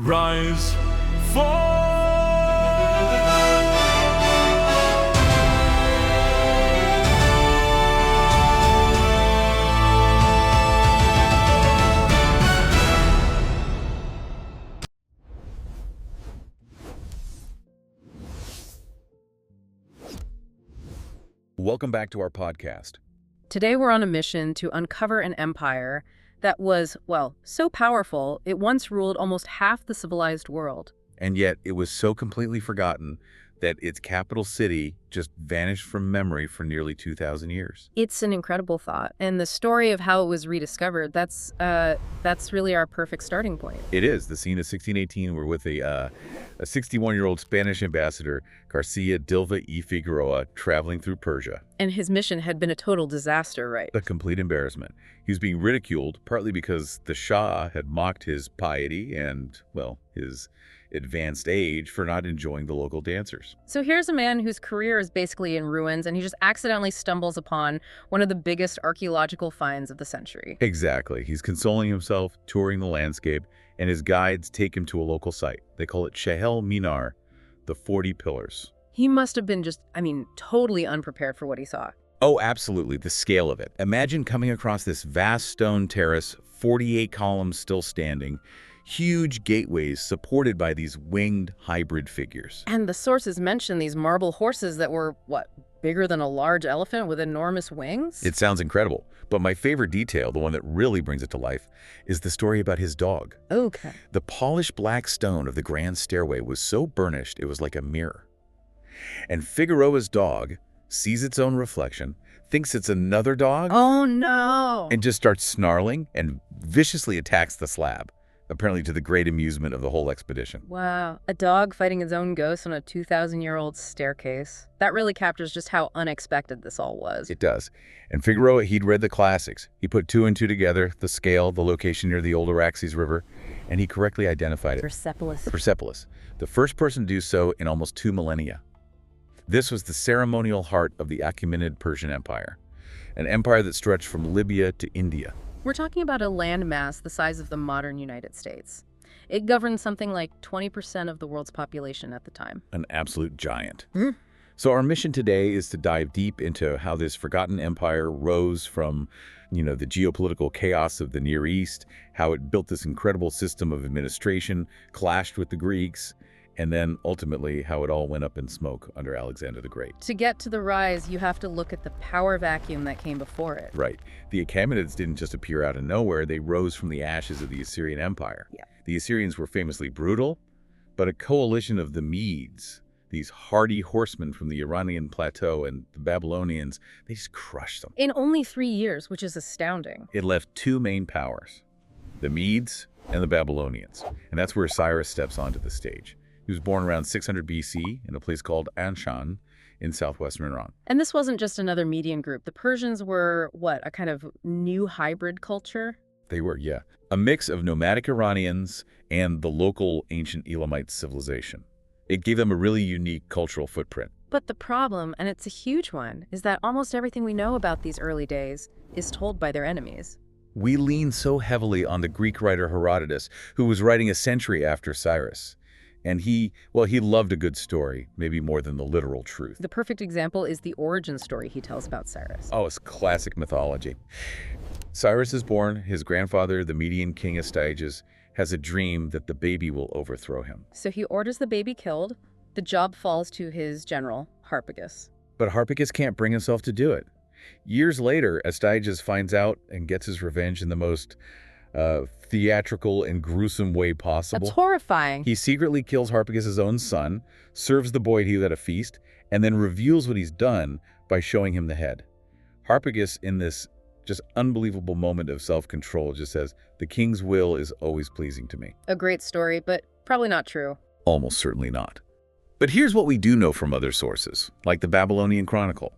Rise, fall. Welcome back to our podcast. Today we're on a mission to uncover an empire that was, well, so powerful it once ruled almost half the civilized world. And yet it was so completely forgotten that its capital city just vanished from memory for nearly 2,000 years. It's an incredible thought, and the story of how it was rediscovered, that's really our perfect starting point. It is. The scene of 1618, we're with a 61-year-old Spanish ambassador, Garcia Dilva y Figueroa, traveling through Persia. And his mission had been a total disaster, right? A complete embarrassment. He was being ridiculed, partly because the Shah had mocked his piety and, well, his advanced age for not enjoying the local dancers. So here's a man whose career is basically in ruins, and he just accidentally stumbles upon one of the biggest archaeological finds of the century. Exactly. He's consoling himself, touring the landscape, and his guides take him to a local site. They call it Shahel Minar, the 40 Pillars. He must have been totally unprepared for what he saw. Oh, absolutely. The scale of it. Imagine coming across this vast stone terrace, 48 columns still standing, huge gateways supported by these winged hybrid figures. And the sources mention these marble horses that were, bigger than a large elephant with enormous wings? It sounds incredible. But my favorite detail, the one that really brings it to life, is the story about his dog. Okay. The polished black stone of the grand stairway was so burnished it was like a mirror. And Figueroa's dog sees its own reflection, thinks it's another dog, Oh no! and just starts snarling and viciously attacks the slab, apparently to the great amusement of the whole expedition. Wow, a dog fighting its own ghost on a 2,000-year-old staircase. That really captures just how unexpected this all was. It does. And Figueroa, he'd read the classics. He put two and two together, the scale, the location near the old Araxes River, and he correctly identified it. Persepolis, the first person to do so in almost 2 millennia. This was the ceremonial heart of the Achaemenid Persian Empire, an empire that stretched from Libya to India. We're talking about a landmass the size of the modern United States. It governed something like 20% of the world's population at the time. An absolute giant. So our mission today is to dive deep into how this forgotten empire rose from, the geopolitical chaos of the Near East, how it built this incredible system of administration, clashed with the Greeks, and then ultimately how it all went up in smoke under Alexander the Great. To get to the rise, you have to look at the power vacuum that came before it. Right. The Achaemenids didn't just appear out of nowhere. They rose from the ashes of the Assyrian Empire. Yeah. The Assyrians were famously brutal, but a coalition of the Medes, these hardy horsemen from the Iranian plateau, and the Babylonians, they just crushed them. In only 3 years, which is astounding. It left two main powers, the Medes and the Babylonians. And that's where Cyrus steps onto the stage. He was born around 600 BC in a place called Anshan in southwestern Iran. And this wasn't just another Median group. The Persians were, a kind of new hybrid culture? They were, yeah. A mix of nomadic Iranians and the local ancient Elamite civilization. It gave them a really unique cultural footprint. But the problem, and it's a huge one, is that almost everything we know about these early days is told by their enemies. We lean so heavily on the Greek writer Herodotus, who was writing a century after Cyrus. And he loved a good story, maybe more than the literal truth. The perfect example is the origin story he tells about Cyrus. Oh, it's classic mythology. Cyrus is born. His grandfather, the Median king Astyages, has a dream that the baby will overthrow him. So he orders the baby killed. The job falls to his general, Harpagus. But Harpagus can't bring himself to do it. Years later, Astyages finds out and gets his revenge in the most theatrical and gruesome way possible. That's horrifying. He secretly kills Harpagus' own son, serves the boy at a feast, and then reveals what he's done by showing him the head. Harpagus, in this just unbelievable moment of self-control, just says, "The king's will is always pleasing to me." A great story, but probably not true. Almost certainly not. But here's what we do know from other sources, like the Babylonian Chronicle.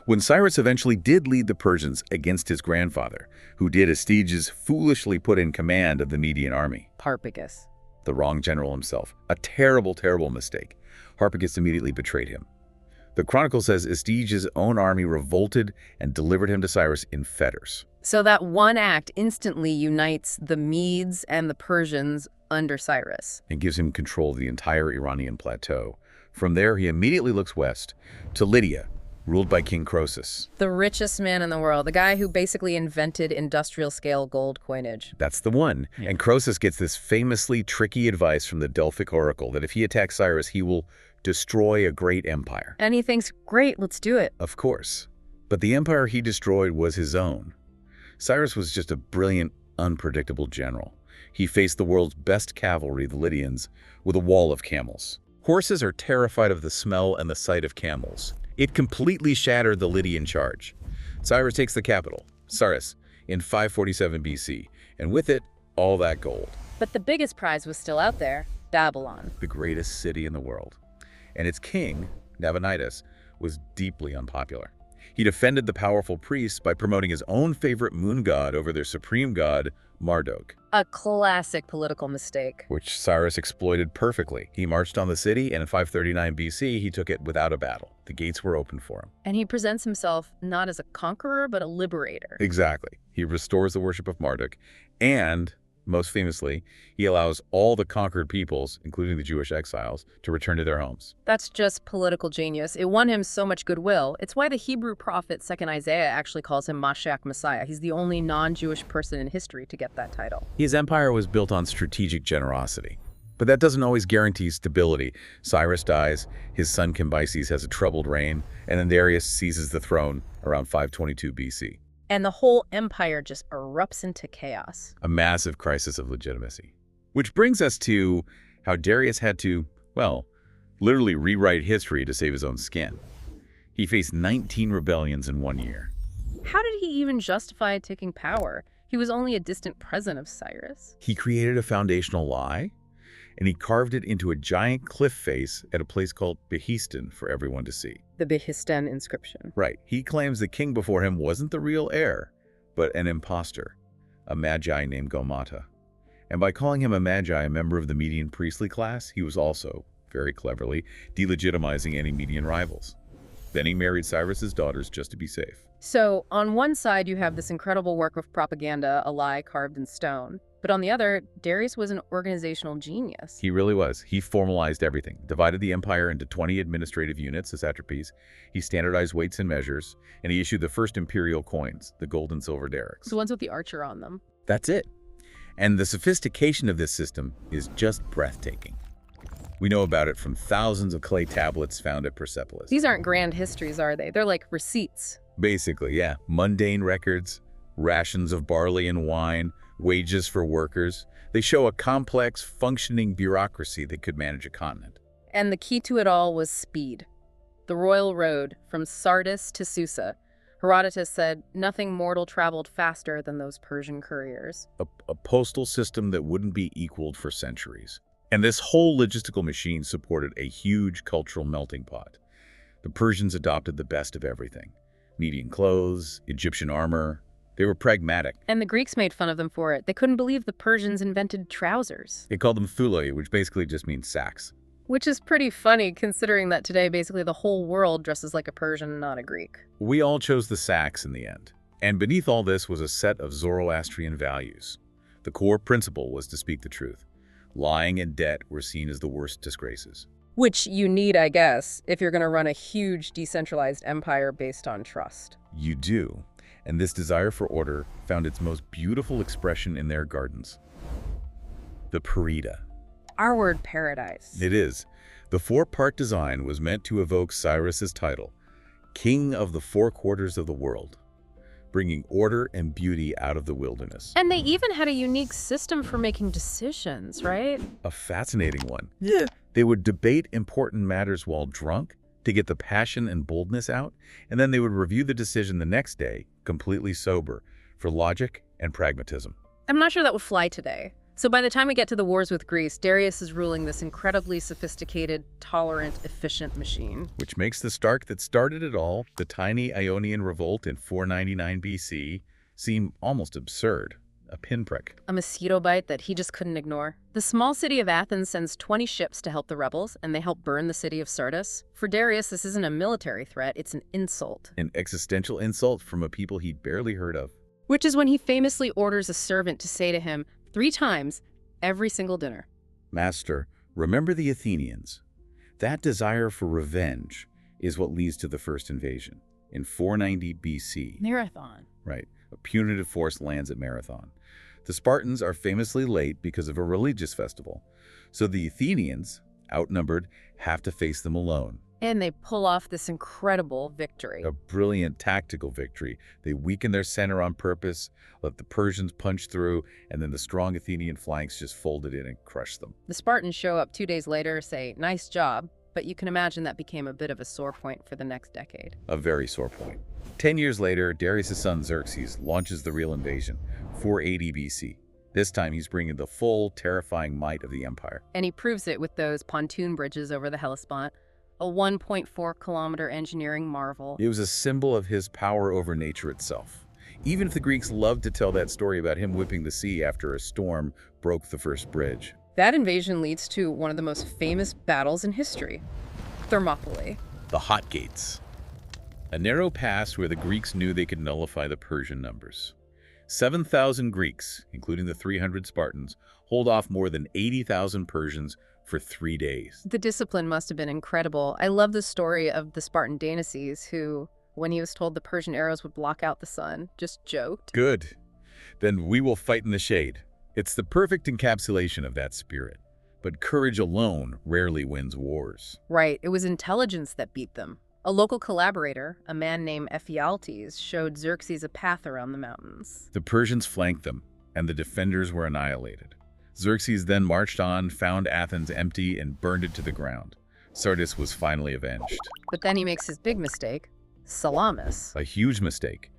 When Cyrus eventually did lead the Persians against his grandfather, who did Astyages foolishly put in command of the Median army. Harpagus. The wrong general himself. A terrible, terrible mistake. Harpagus immediately betrayed him. The Chronicle says Astyages' own army revolted and delivered him to Cyrus in fetters. So that one act instantly unites the Medes and the Persians under Cyrus. and gives him control of the entire Iranian plateau. From there, he immediately looks west to Lydia, ruled by King Croesus. The richest man in the world, the guy who basically invented industrial-scale gold coinage. That's the one. And Croesus gets this famously tricky advice from the Delphic oracle that if he attacks Cyrus, he will destroy a great empire. And he thinks, great, let's do it. Of course. But the empire he destroyed was his own. Cyrus was just a brilliant, unpredictable general. He faced the world's best cavalry, the Lydians, with a wall of camels. Horses are terrified of the smell and the sight of camels. It completely shattered the Lydian charge. Cyrus takes the capital, Saris, in 547 BC, and with it, all that gold. But the biggest prize was still out there, Babylon. The greatest city in the world. And its king, Nabonidus, was deeply unpopular. He defended the powerful priests by promoting his own favorite moon god over their supreme god, Marduk. A classic political mistake. Which Cyrus exploited perfectly. He marched on the city, and in 539 BC, he took it without a battle. The gates were open for him. And he presents himself not as a conqueror, but a liberator. Exactly. He restores the worship of Marduk, and, most famously, he allows all the conquered peoples, including the Jewish exiles, to return to their homes. That's just political genius. It won him so much goodwill. It's why the Hebrew prophet 2nd Isaiah actually calls him Mashiach Messiah. He's the only non-Jewish person in history to get that title. His empire was built on strategic generosity. But that doesn't always guarantee stability. Cyrus dies, his son Cambyses has a troubled reign, and then Darius seizes the throne around 522 BC. And the whole empire just erupts into chaos. A massive crisis of legitimacy. Which brings us to how Darius had to, well, literally rewrite history to save his own skin. He faced 19 rebellions in 1 year. How did he even justify taking power? He was only a distant cousin of Cyrus. He created a foundational lie, and he carved it into a giant cliff face at a place called Behistun for everyone to see. The Behistun inscription. Right. He claims the king before him wasn't the real heir, but an impostor, a magi named Gomata. And by calling him a magi, a member of the Median priestly class, he was also, very cleverly, delegitimizing any Median rivals. Then he married Cyrus's daughters just to be safe. So, on one side, you have this incredible work of propaganda, a lie carved in stone. But on the other, Darius was an organizational genius. He really was. He formalized everything, divided the empire into 20 administrative units, the satrapies. He standardized weights and measures, and he issued the first imperial coins, the gold and silver darics. The ones with the archer on them. That's it. And the sophistication of this system is just breathtaking. We know about it from thousands of clay tablets found at Persepolis. These aren't grand histories, are they? They're like receipts. Basically, yeah. Mundane records, rations of barley and wine, wages for workers. They show a complex, functioning bureaucracy that could manage a continent. And the key to it all was speed. The royal road from Sardis to Susa. Herodotus said nothing mortal traveled faster than those Persian couriers. A postal system that wouldn't be equaled for centuries. And this whole logistical machine supported a huge cultural melting pot. The Persians adopted the best of everything. Median clothes, Egyptian armor. They were pragmatic. And the Greeks made fun of them for it. They couldn't believe the Persians invented trousers. They called them thuloi, which basically just means sacks. Which is pretty funny, considering that today basically the whole world dresses like a Persian, not a Greek. We all chose the sacks in the end. And beneath all this was a set of Zoroastrian values. The core principle was to speak the truth. Lying and debt were seen as the worst disgraces. Which you need, I guess, if you're going to run a huge decentralized empire based on trust. You do. And this desire for order found its most beautiful expression in their gardens. The Parida. Our word paradise. It is. The four-part design was meant to evoke Cyrus's title, King of the Four Quarters of the World, bringing order and beauty out of the wilderness. And they even had a unique system for making decisions, right? A fascinating one. Yeah. They would debate important matters while drunk to get the passion and boldness out, and then they would review the decision the next day, completely sober, for logic and pragmatism. I'm not sure that would fly today. So by the time we get to the wars with Greece, Darius is ruling this incredibly sophisticated, tolerant, efficient machine. Which makes the Stark that started it all, the tiny Ionian revolt in 499 BC, seem almost absurd. A pinprick. A mosquito bite that he just couldn't ignore. The small city of Athens sends 20 ships to help the rebels, and they help burn the city of Sardis. For Darius, this isn't a military threat, it's an insult. An existential insult from a people he'd barely heard of. Which is when he famously orders a servant to say to him 3 times, Every single dinner. Master, remember the Athenians. That desire for revenge is what leads to the first invasion. In 490 BC, Marathon. right, a punitive force lands at Marathon. The Spartans are famously late because of a religious festival. So the Athenians, outnumbered, have to face them alone. And they pull off this incredible victory. A brilliant tactical victory. They weaken their center on purpose, let the Persians punch through, and then the strong Athenian flanks just folded in and crushed them. The Spartans show up 2 days later, say, "Nice job," but you can imagine that became a bit of a sore point for the next decade. A very sore point. 10 years later, Darius' son Xerxes launches the real invasion, 480 BC. This time he's bringing the full, terrifying might of the empire. And he proves it with those pontoon bridges over the Hellespont, a 1.4-kilometer engineering marvel. It was a symbol of his power over nature itself. Even if the Greeks loved to tell that story about him whipping the sea after a storm broke the first bridge. That invasion leads to one of the most famous battles in history, Thermopylae. The Hot Gates. A narrow pass where the Greeks knew they could nullify the Persian numbers. 7,000 Greeks, including the 300 Spartans, hold off more than 80,000 Persians for 3 days. The discipline must have been incredible. I love the story of the Spartan Darius who, when he was told the Persian arrows would block out the sun, just joked. Good. Then we will fight in the shade. It's the perfect encapsulation of that spirit. But courage alone rarely wins wars. Right, it was intelligence that beat them. A local collaborator, a man named Ephialtes, showed Xerxes a path around the mountains. The Persians flanked them, and the defenders were annihilated. Xerxes then marched on, found Athens empty, and burned it to the ground. Sardis was finally avenged. But then he makes his big mistake, Salamis. A huge mistake.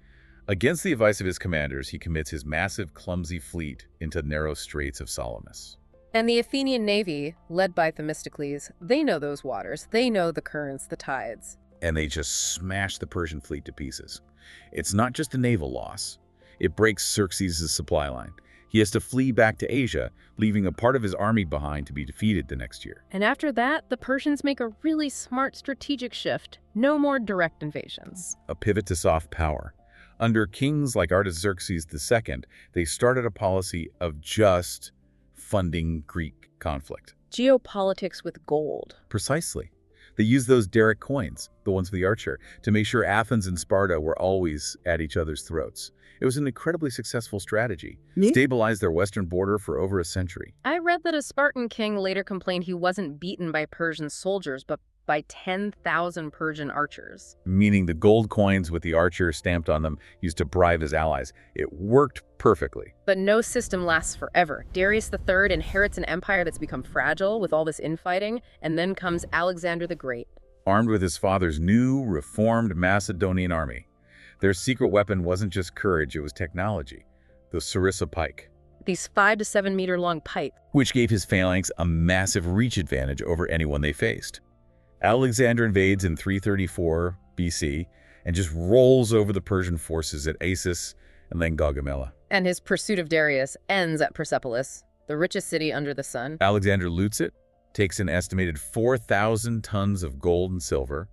Against the advice of his commanders, he commits his massive, clumsy fleet into the narrow straits of Salamis. And the Athenian navy, led by Themistocles, they know those waters. They know the currents, the tides. And they just smash the Persian fleet to pieces. It's not just a naval loss. It breaks Xerxes' supply line. He has to flee back to Asia, leaving a part of his army behind to be defeated the next year. And after that, the Persians make a really smart strategic shift. No more direct invasions. A pivot to soft power. Under kings like Artaxerxes II, they started a policy of just funding Greek conflict. Geopolitics with gold. Precisely. They used those Daric coins, the ones for the archer, to make sure Athens and Sparta were always at each other's throats. It was an incredibly successful strategy. Stabilized their western border for over a century. I read that a Spartan king later complained he wasn't beaten by Persian soldiers, but by 10,000 Persian archers. Meaning the gold coins with the archer stamped on them used to bribe his allies. It worked perfectly. But no system lasts forever. Darius III inherits an empire that's become fragile with all this infighting, and then comes Alexander the Great. Armed with his father's new, reformed Macedonian army. Their secret weapon wasn't just courage, it was technology. The Sarissa pike. These 5 to 7 meter long pipes. Which gave his phalanx a massive reach advantage over anyone they faced. Alexander invades in 334 BC and just rolls over the Persian forces at Assus and then Gaugamela. And his pursuit of Darius ends at Persepolis, the richest city under the sun. Alexander loots it, takes an estimated 4,000 tons of gold and silver,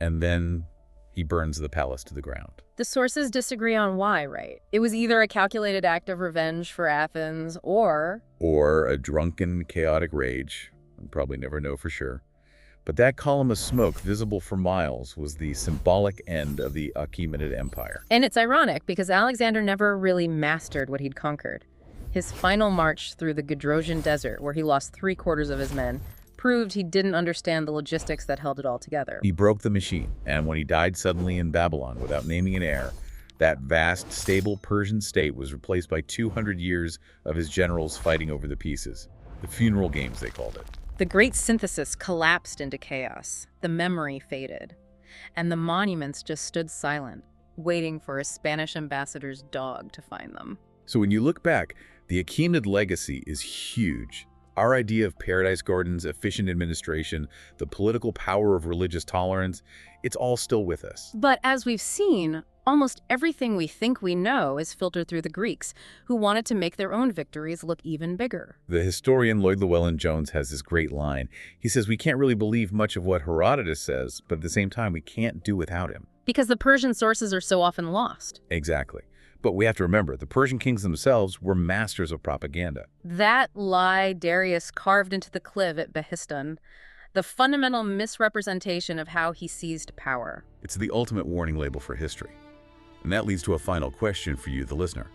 and then he burns the palace to the ground. The sources disagree on why, right? It was either a calculated act of revenge for Athens or a drunken, chaotic rage. We'll probably never know for sure. But that column of smoke visible for miles was the symbolic end of the Achaemenid Empire. And it's ironic because Alexander never really mastered what he'd conquered. His final march through the Gedrosian Desert, where he lost 3/4 of his men, proved he didn't understand the logistics that held it all together. He broke the machine, and when he died suddenly in Babylon without naming an heir, that vast, stable Persian state was replaced by 200 years of his generals fighting over the pieces. The funeral games, they called it. The great synthesis collapsed into chaos. The memory faded. And the monuments just stood silent, waiting for a Spanish ambassador's dog to find them. So when you look back, the Achaemenid legacy is huge. Our idea of paradise gardens, efficient administration, the political power of religious tolerance, it's all still with us. But as we've seen, almost everything we think we know is filtered through the Greeks, who wanted to make their own victories look even bigger. The historian Lloyd Llewellyn-Jones has this great line. He says, we can't really believe much of what Herodotus says, but at the same time, we can't do without him. Because the Persian sources are so often lost. Exactly. But we have to remember, the Persian kings themselves were masters of propaganda. That lie Darius carved into the cliff at Behistun, the fundamental misrepresentation of how he seized power. It's the ultimate warning label for history. And that leads to a final question for you, the listener.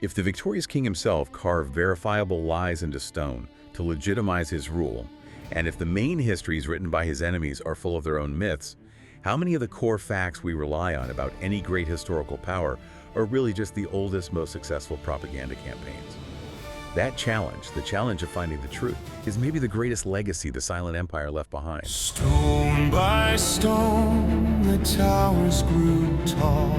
If the victorious king himself carved verifiable lies into stone to legitimize his rule, and if the main histories written by his enemies are full of their own myths, how many of the core facts we rely on about any great historical power are really just the oldest, most successful propaganda campaigns? That challenge, the challenge of finding the truth, is maybe the greatest legacy the silent empire left behind. Stone by stone, the towers grew tall.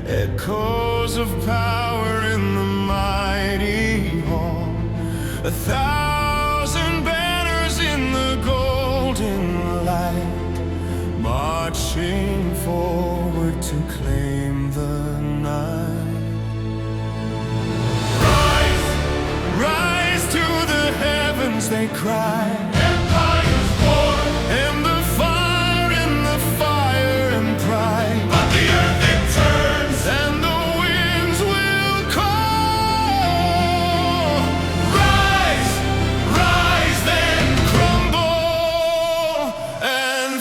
Echoes of power in the mighty hall. 1,000 banners in the golden light, marching forward to claim the night. Rise to the heavens, they cry. Empire's born. And the fire and pride. But the earth it turns, and the winds will call. Rise, rise, then crumble and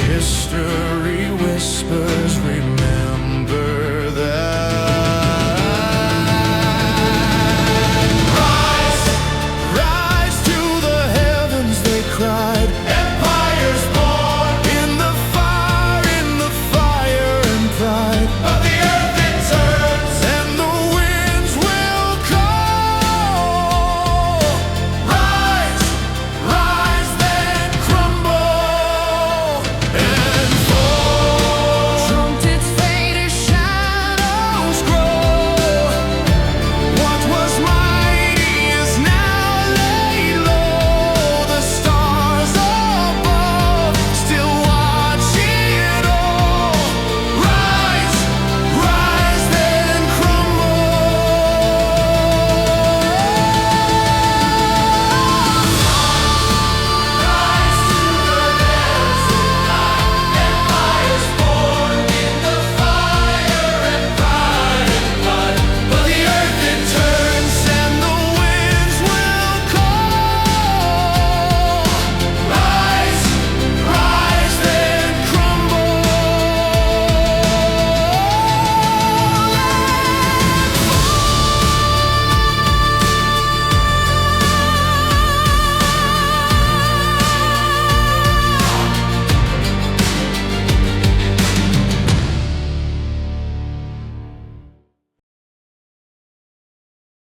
history whispers,